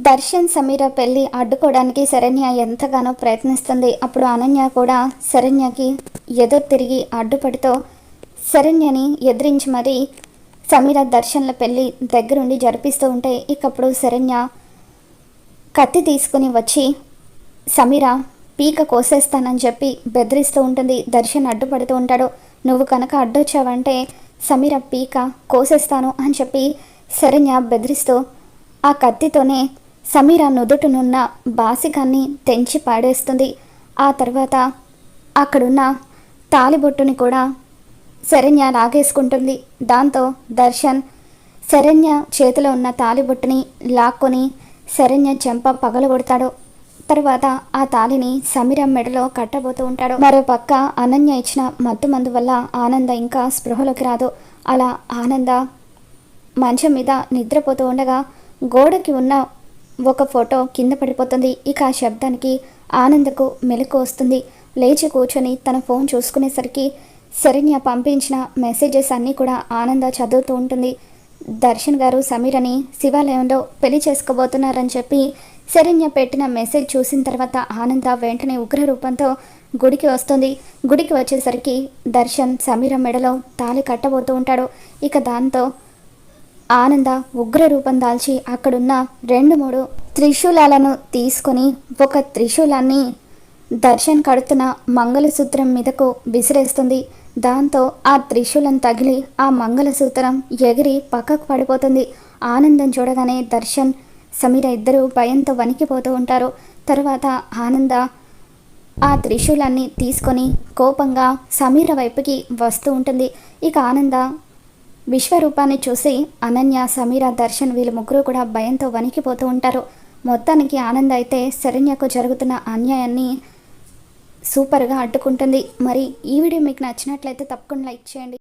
దర్శన్ సమీర పెళ్ళి అడ్డుకోవడానికి శరణ్య ఎంతగానో ప్రయత్నిస్తుంది. అప్పుడు అనన్య కూడా శరణ్యకి ఎదురు తిరిగి అడ్డుపడుతూ శరణ్యని ఎదిరించి మరీ సమీర దర్శన్ల పెళ్ళి దగ్గరుండి జరిపిస్తూ ఉంటే ఇకప్పుడు శరణ్య కత్తి తీసుకుని వచ్చి సమీర పీక కోసేస్తానని చెప్పి బెదిరిస్తూ ఉంటుంది. దర్శన్ అడ్డుపడుతూ ఉంటాడు. నువ్వు కనుక అడ్డొచ్చావంటే సమీర పీక కోసేస్తాను అని చెప్పి శరణ్య బెదిరిస్తూ ఆ కత్తితోనే సమీర నుదుటనున్న బాసికాన్ని తెంచి పాడేస్తుంది. ఆ తర్వాత అక్కడున్న తాలిబొట్టుని కూడా శరణ్య లాగేసుకుంటుంది. దాంతో దర్శన్ శరణ్య చేతిలో ఉన్న తాలిబొట్టుని లాక్కొని శరణ్య చెంప పగలగొడతాడు. తర్వాత ఆ తాలిని సమీర మెడలో కట్టబోతూ ఉంటాడు. మరోపక్క అనన్య ఇచ్చిన మత్తు మందు వల్ల ఆనంద ఇంకా స్పృహలోకి రాదు. అలా ఆనంద మంచం మీద నిద్రపోతూ ఉండగా గోడకి ఉన్న ఒక ఫోటో కింద పడిపోతుంది. ఇక ఆ శబ్దానికి ఆనందకు మెలకు వస్తుంది. లేచి కూర్చొని తన ఫోన్ చూసుకునేసరికి శరణ్య పంపించిన మెసేజెస్ అన్నీ కూడా ఆనంద చదువుతూ ఉంటుంది. దర్శన్ గారు సమీరని శివాలయంలో పెళ్లి చేసుకోబోతున్నారని చెప్పి శరణ్య పెట్టిన మెసేజ్ చూసిన తర్వాత ఆనంద వెంటనే ఉగ్ర రూపంతో గుడికి వస్తుంది. గుడికి వచ్చేసరికి దర్శన్ సమీర మెడలో తాళి కట్టబోతూ ఉంటాడు. ఇక దాంతో ఆనంద ఉగ్ర రూపం దాల్చి అక్కడున్న 2-3 త్రిశూలాలను తీసుకొని ఒక త్రిశూలాన్ని దర్శన్ కడుతున్న మంగళసూత్రం మీదకు విసిరేస్తుంది. దాంతో ఆ త్రిశూలం తగిలి ఆ మంగళసూత్రం ఎగిరి పక్కకు పడిపోతుంది. ఆనందం చూడగానే దర్శన్ సమీర ఇద్దరు భయంతో వణికిపోతూ ఉంటారు. తర్వాత ఆనంద ఆ త్రిశూలాన్ని తీసుకొని కోపంగా సమీర వైపుకి వస్తూ ఉంటుంది. ఇక ఆనంద విశ్వరూపాన్ని చూసి అనన్య, సమీర, దర్శన్ వీళ్ళు ముగ్గురు కూడా భయంతో వణికిపోతూ ఉంటారు. మొత్తానికి ఆనంద అయితే శరణ్యకు జరుగుతున్న అన్యాయాన్ని సూపర్గా అడ్డుకుంటుంది. మరి ఈ వీడియో మీకు నచ్చినట్లయితే తప్పకుండా లైక్ చేయండి.